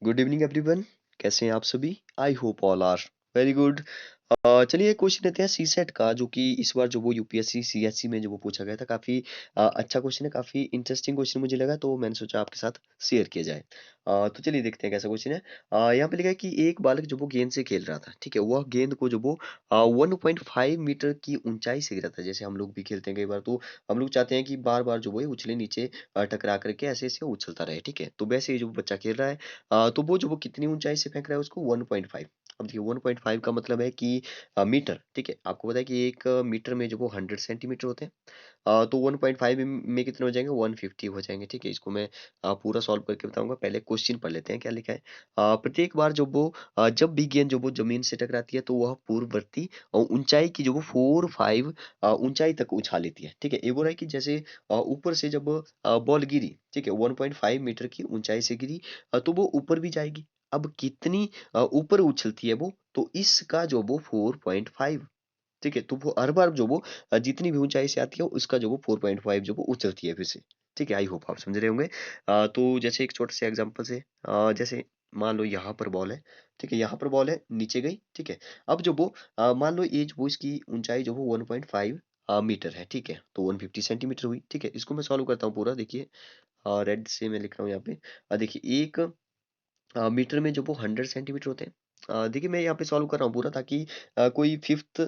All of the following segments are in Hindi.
Good evening everyone. कैसे हैं आप सभी? I hope all are very good. चलिए एक क्वेश्चन लेते हैं सी सेट का, जो कि इस बार जो वो यूपीएससी सीएससी में जो वो पूछा गया था। काफी अच्छा क्वेश्चन है, काफी इंटरेस्टिंग क्वेश्चन मुझे लगा, तो मैंने सोचा आपके साथ शेयर किया जाए। तो चलिए देखते हैं कैसा क्वेश्चन है। यहाँ पे लिखा है कि एक बालक जो वो गेंद से खेल रहा था, ठीक है। वह गेंद को जो वो 1.5 मीटर की ऊंचाई से गिरा था। जैसे हम लोग भी खेलते हैं कई बार, तो हम लोग चाहते हैं कि बार बार जो वो है उछले नीचे टकरा करके ऐसे ऐसे उछलता रहे, ठीक है। तो वैसे ही जो बच्चा खेल रहा है, तो वो जो वो कितनी ऊंचाई से फेंक रहा है उसको 1.5। अब देखिए 1.5 का मतलब है कि मीटर, ठीक है। आपको पता है कि एक मीटर में जो वो 100 सेंटीमीटर होते हैं। तो 1.5 में कितने हो जाएंगे? 150 हो जाएंगे, ठीक है। इसको मैं पूरा सॉल्व करके बताऊंगा। पहले क्वेश्चन पढ़ लेते हैं क्या लिखा है। प्रत्येक बार जब वो जब भी गेंद जो वो जमीन से टकराती है, तो वह पूर्ववर्ती ऊंचाई की जो वो 4-5 ऊंचाई तक उछाल लेती है, ठीक है। ये बोल रहा है कि जैसे ऊपर से जब बॉल गिरी, ठीक है, 1.5 मीटर की ऊंचाई से गिरी, तो वो ऊपर भी जाएगी। अब कितनी ऊपर उछलती है वो, तो इसका जो वो 4.5, ठीक है। तो वो हर बार जो वो जितनी भी ऊंचाई से आती है उसका जो वो 4.5 जो वो उछलती है फिर से, ठीक है। आई होप आप समझ रहे होंगे। तो जैसे एक छोटे से एग्जांपल से, जैसे मान लो यहाँ पर बॉल है, ठीक है। यहाँ पर बॉल है, नीचे गई, ठीक है। अब जो वो मान लो ये जो वो इसकी ऊंचाई जो वो 1.5 मीटर है, ठीक है। तो 150 सेंटीमीटर हुई, ठीक है। इसको मैं सॉल्व करता हूँ पूरा, देखिए। रेड से मैं लिख रहा हूँ यहाँ पे। देखिए एक मीटर में जो वो 100 सेंटीमीटर होते हैं। देखिए मैं यहाँ पे सॉल्व कर रहा हूँ पूरा, ताकि कोई फिफ्थ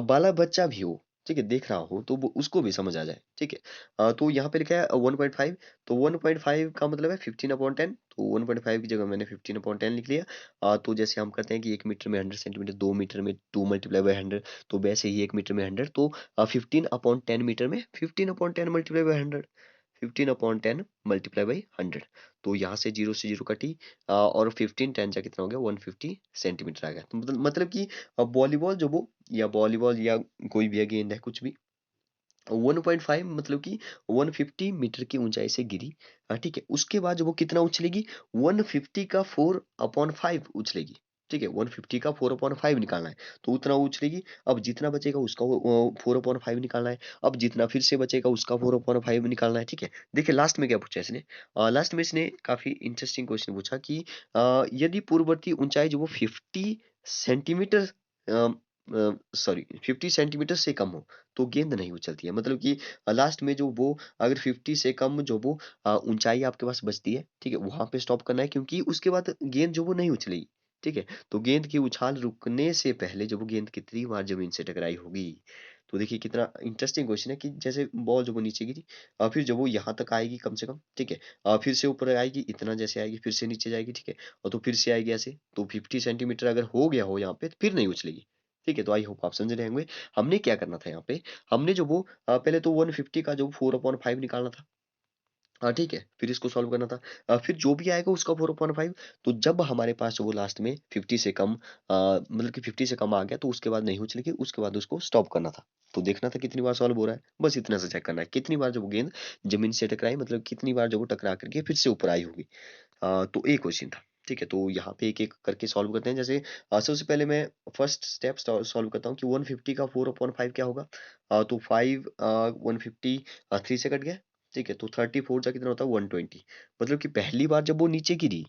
वाला बच्चा भी हो, ठीक है, देख रहा हो, तो वो उसको भी समझ आ जाए, ठीक है। तो यहाँ पे लिखा है 1.5। तो 1.5 का मतलब है 15/10। तो 1.5 की जगह मैंने 15/10 लिख लिया। तो जैसे हम कहते हैं कि 1 मीटर में 100 सेंटीमीटर, 2 मीटर में 2 × 100, तो वैसे ही 1 मीटर में 100, तो 15/10 मीटर में 15/10 मल्टीप्लाई बाई 100। तो यहाँ से जीरो कटी, और 15 10 जा कितना हो गया? 150 सेंटीमीटर आ गया। तो मतलब कि वॉलीबॉल जो वो, या वॉलीबॉल या कोई भी गेंद है, कुछ भी 1.5 मतलब कि 150 मीटर की ऊंचाई से गिरी, ठीक है। उसके बाद जो वो कितना उछलेगी? 150 का 4/5 उछलेगी, ठीक है। 150 का 4/5 निकालना है, तो उतना उछलेगी। अब जितना बचेगा उसका 4/5 निकालना है। अब जितना फिर से बचेगा उसका 4/5 निकालना है, ठीक है। देखिए लास्ट में क्या पूछा इसने। लास्ट में इसने काफी इंटरेस्टिंग क्वेश्चन पूछा कि यदि पूर्ववर्ती ऊंचाई जो वो 50 सेंटीमीटर, सॉरी 50 सेंटीमीटर से कम हो, तो गेंद नहीं उछलती है। मतलब कि लास्ट में जो वो, अगर 50 से कम जो वो ऊंचाई आपके पास बचती है, ठीक है, वहां पे स्टॉप करना है, क्योंकि उसके बाद गेंद जो वो नहीं उछलेगी, ठीक है। तो गेंद की उछाल रुकने से पहले जो वो गेंद कितनी बार जमीन से टकराई होगी। तो देखिए कितना इंटरेस्टिंग क्वेश्चन है कि जैसे बॉल जो वो नीचे गिरी, फिर जब वो यहाँ तक आएगी कम से कम, ठीक है, फिर से ऊपर आएगी इतना, जैसे आएगी फिर से नीचे जाएगी, ठीक है, और तो फिर से आएगी ऐसे। तो 50 सेंटीमीटर अगर हो गया हो यहाँ पे, तो फिर नहीं उछलेगी, ठीक है। तो आई होप आप समझ रहे होंगे। हमने क्या करना था यहाँ पे। हमने जो वो पहले तो 150 का जो 4/5 निकालना था, हाँ ठीक है, फिर इसको सॉल्व करना था। फिर जो भी आएगा उसका 4/5। तो जब हमारे पास जो वो लास्ट में 50 से कम, मतलब कि 50 से कम आ गया, तो उसके बाद नहीं उछलेगी, उसके बाद उसको स्टॉप करना था। तो देखना था कितनी बार सॉल्व हो रहा है, बस इतना से चेक करना है कितनी बार जब वो गेंद जमीन से टकराई, मतलब कितनी बार जब वो टकरा करके फिर से ऊपर आई होगी। तो एक क्वेश्चन था, ठीक है। तो यहाँ पे एक एक करके सॉल्व करते हैं। जैसे सबसे पहले मैं फर्स्ट स्टेप सॉल्व करता हूँ कि 150 का 4/5 क्या होगा। तो 5 150 3 से कट गया, ठीक है। तो 34 जा कितना होता है? 120। मतलब कि पहली बार जब वो नीचे गिरी,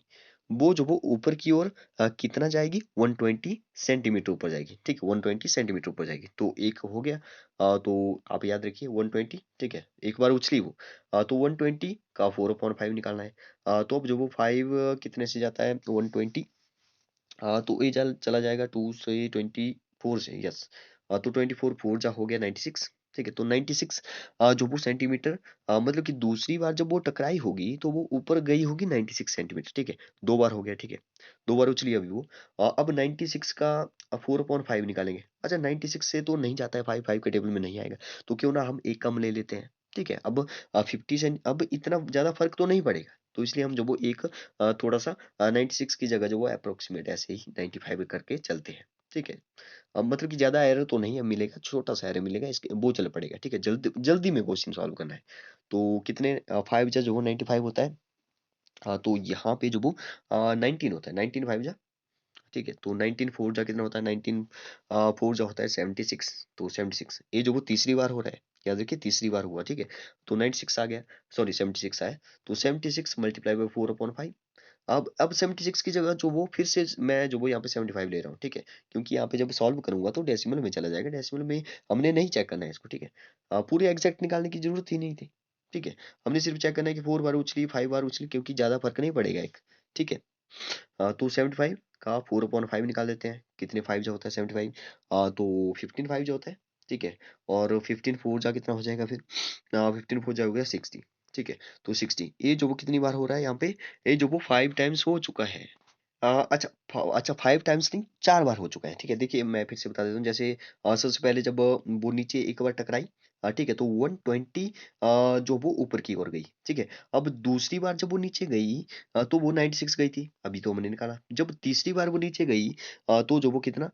वो जो वो ऊपर की ओर कितना जाएगी? 120 सेंटीमीटर ऊपर जाएगी, ठीक है। 120 सेंटीमीटर ऊपर जाएगी, तो एक हो गया। तो आप याद रखिए 120, ठीक है। एक बार उछली वो, तो 120 का 4/5 निकालना है। तो अब जो वो 5 कितने से जाता है? 120। तो ये चला जाएगा 2 से 24 से, यस। तो 24 4 जा हो गया 96, ठीक है। तो 96 जो वो सेंटीमीटर, मतलब कि दूसरी बार जब वो टकराई होगी, तो वो ऊपर गई होगी 96 सेंटीमीटर, ठीक है। दो बार हो गया, ठीक है। दो बार उछली अभी वो। अब 96 का 4/5 निकालेंगे। अच्छा 96 से तो नहीं जाता है, 5 5 के टेबल में नहीं आएगा, तो क्यों ना हम एक कम ले लेते हैं, ठीक है। अब 50 सेंट, अब इतना ज्यादा फर्क तो नहीं पड़ेगा, तो इसलिए हम जो वो एक थोड़ा सा 96 की जगह जो वो अप्रोक्सीमेट ऐसे ही 95 करके चलते हैं, ठीक है। अब मतलब कि ज्यादा एरर तो नहीं है मिलेगा, छोटा सा एरर मिलेगा, इसके वो चल पड़ेगा, ठीक है। जल्दी जल्दी में क्वेश्चन सॉल्व करना है। तो कितने 5 जा जो वो 95 होता है। हाँ तो यहाँ पे जो वो 19 होता है, 19 5 जा, ठीक है। तो 19 4 जा कितना होता है? 19 4 जा होता है 76। तो 76 ये जो वो तीसरी बार हो रहा है, याद रखिए तीसरी बार हुआ, ठीक है। तो 96 आ गया, सॉरी 76 आया। तो 76 मल्टीप्लाई बाई 4/5, अब 76 की जगह जो वो फिर से मैं जो वो यहाँ पे 75 ले रहा हूँ, ठीक है? क्योंकि यहाँ पे जब सॉल्व करूँगा तो डेसिमल में चला जाएगा, डेसिमल में हमने नहीं चेक करना है इसको, ठीक है? पूरे एग्ज़ैक्ट निकालने की ज़रूरत ही नहीं थी, ठीक है? हमने सिर्फ चेक करना है कि 4 बार उछली, 5 बार उछली, क्योंकि ज़्यादा फ़र्क नहीं पड़ेगा एक, ठीक है? तो 75 का 4/5 निकाल देते हैं, कितने 5 जो होता है 75, तो 15 5 जो होता है, ठीक है? और 15 4 जा कितना हो जाएगा फिर? 15 4 जा हो गया 60, ठीक है? तो 60 ये जो वो कितनी बार हो रहा है यहाँ पे? ये जो वो 5 टाइम्स हो चुका है। अच्छा 5 टाइम्स नहीं, 4 बार हो चुका है, ठीक है? देखिए मैं फिर से बता देता हूँ, जैसे सबसे पहले जब वो नीचे एक बार टकराई, ठीक है? तो 120 जो वो ऊपर की ओर गई, ठीक है? अब दूसरी बार जब वो नीचे गई, तो वो 96 गई थी, अभी तो हमने निकाला। जब तीसरी बार वो नीचे गई, तो जो वो कितना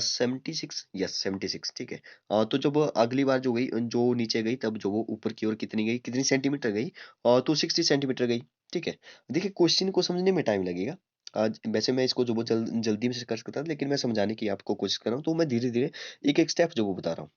76, यस 76, ठीक है? तो जब अगली बार जो गई, जो नीचे गई, तब जो वो ऊपर की ओर कितनी गई, कितनी सेंटीमीटर गई? तो 60 सेंटीमीटर गई, ठीक है? देखिए क्वेश्चन को समझने में टाइम लगेगा। आज वैसे मैं इसको जो वो जल्दी में से कर सकता था, लेकिन मैं समझाने की आपको कोशिश कर रहा हूँ, तो मैं धीरे-धीरे एक-एक स्टेप जो वो बता रहा हूँ।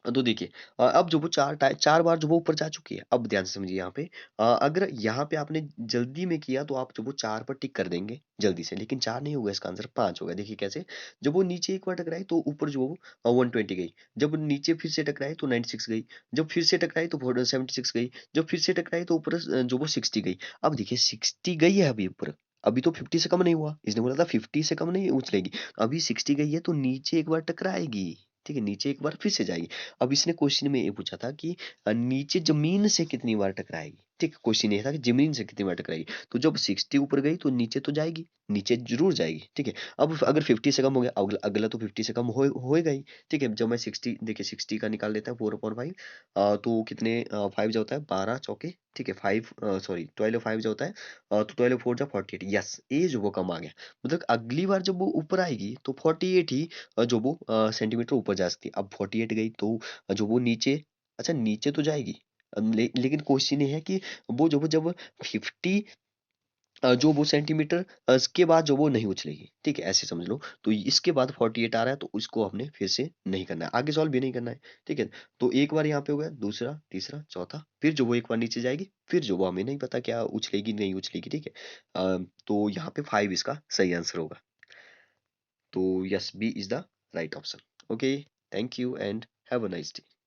तो देखिए, अब जो वो 4 बार जो वो ऊपर जा चुकी है, अब ध्यान से समझिए यहाँ पे, अगर यहाँ पे आपने जल्दी में किया तो आप जो वो 4 पर टिक कर देंगे जल्दी से, लेकिन 4 नहीं होगा, इसका आंसर 5 होगा। देखिए कैसे? जब वो नीचे एक बार टकराई तो ऊपर जो वो 120 गई, जब नीचे फिर से टकराई तो 96 गई, जब फिर से टकराई तो 76 गई, जब फिर से टकराई तो ऊपर जो वो 60 गई। अब देखिए 60 गई है अभी ऊपर, अभी तो 50 से कम नहीं हुआ। इसने बोला था 50 से कम नहीं उछलेगी, अभी 60 गई है तो नीचे एक बार टकराएगी, ठीक है? नीचे एक बार फिर से जाएगी। अब इसने क्वेश्चन में ये पूछा था कि नीचे ज़मीन से कितनी बार टकराएगी, ठीक है? क्वेश्चन ये था कि ज़मीन से कितनी बार टकराएगी। तो जब 60 ऊपर गई तो नीचे तो जाएगी, नीचे ज़रूर जाएगी, ठीक है? अब अगर 50 से कम हो गया, अगला अगला तो 50 से कम होएगा ही, ठीक है? जब मैं 60 देखिए 60 का निकाल लेता हूँ 4/5, तो कितने 5 जो होता है 12 चौके, ठीक है? 5 सॉरी 12 5 जो होता है, तो 12 4 जा 48, यस ये जो वो कम आ गया। मतलब अगली बार जब वो ऊपर आएगी तो 48 ही जो वो सेंटीमीटर ऊपर जा सकती है। अब 48 गई तो जो वो नीचे, अच्छा नीचे तो जाएगी, लेकिन क्वेश्चन ये है कि वो जो वो जब 50 जो वो सेंटीमीटर इसके बाद जो वो नहीं उछलेगी, ठीक है? ऐसे समझ लो। तो इसके बाद 48 आ रहा है तो उसको हमने फिर से नहीं करना है, आगे सॉल्व भी नहीं करना है, ठीक है? तो एक बार यहाँ पे हो गया, दूसरा, तीसरा, चौथा, फिर जो वो एक बार नीचे जाएगी, फिर जो वो हमें नहीं पता क्या उछलेगी, नहीं उछलेगी, ठीक है? तो यहाँ पे 5 इसका सही आंसर होगा। तो yes, B is the right option. Okay, thank you and have a nice day.